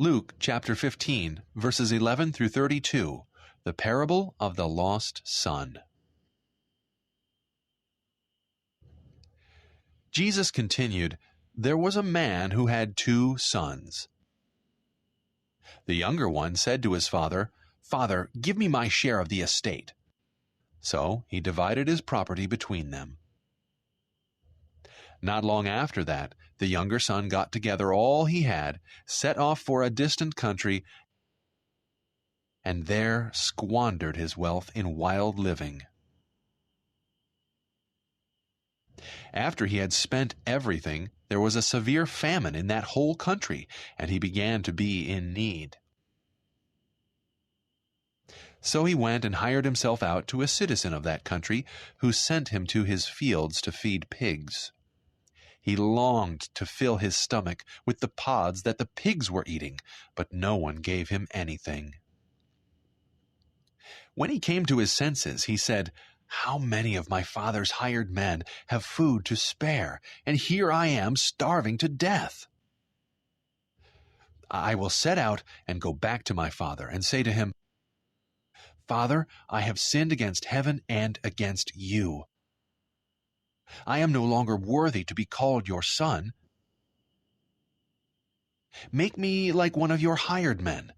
Luke chapter 15, verses 11 through 32, the parable of the lost son. Jesus continued, "There was a man who had 2 sons. The younger one said to his father, 'Father, give me my share of the estate.' So he divided his property between them. Not long after that, the younger son got together all he had, set off for a distant country, and there squandered his wealth in wild living. After he had spent everything, there was a severe famine in that whole country, and he began to be in need. So he went and hired himself out to a citizen of that country, who sent him to his fields to feed pigs. He longed to fill his stomach with the pods that the pigs were eating, but no one gave him anything. When he came to his senses, he said, 'How many of my father's hired men have food to spare, and here I am starving to death? I will set out and go back to my father and say to him, Father, I have sinned against heaven and against you. I am no longer worthy to be called your son. Make me like one of your hired men.'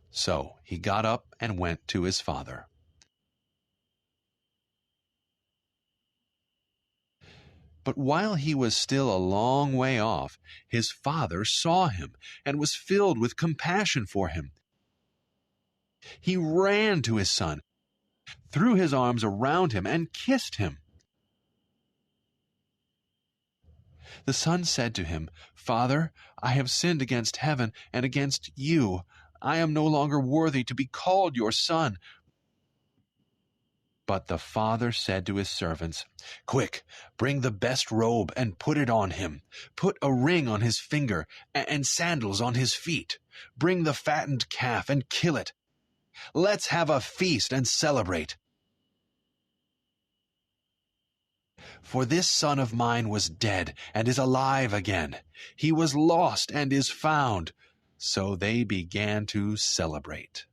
So he got up and went to his father. But while he was still a long way off, his father saw him and was filled with compassion for him. He ran to his son, threw his arms around him, and kissed him. The son said to him, 'Father, I have sinned against heaven and against you. I am no longer worthy to be called your son.' But the father said to his servants, 'Quick, bring the best robe and put it on him. Put a ring on his finger and sandals on his feet. Bring the fattened calf and kill it. Let's have a feast and celebrate. For this son of mine was dead and is alive again. He was lost and is found.' So they began to celebrate.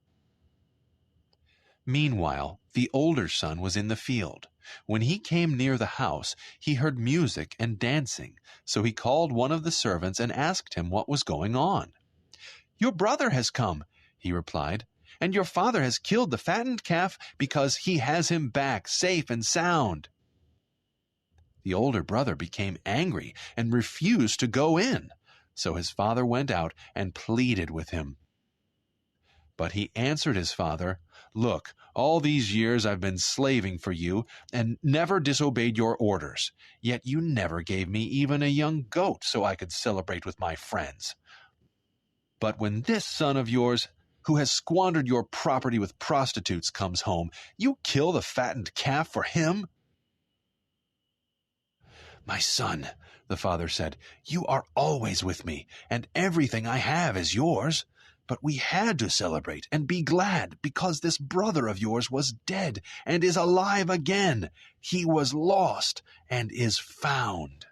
Meanwhile, the older son was in the field. When he came near the house, he heard music and dancing. So he called one of the servants and asked him what was going on. 'Your brother has come,' he replied, 'and your father has killed the fattened calf because he has him back safe and sound.' The older brother became angry and refused to go in. So his father went out and pleaded with him. But he answered his father, 'Look, all these years I've been slaving for you and never disobeyed your orders. Yet you never gave me even a young goat so I could celebrate with my friends. But when this son of yours, who has squandered your property with prostitutes, comes home, you kill the fattened calf for him?' 'My son,' the father said, 'you are always with me, and everything I have is yours. But we had to celebrate and be glad because this brother of yours was dead and is alive again. He was lost and is found.'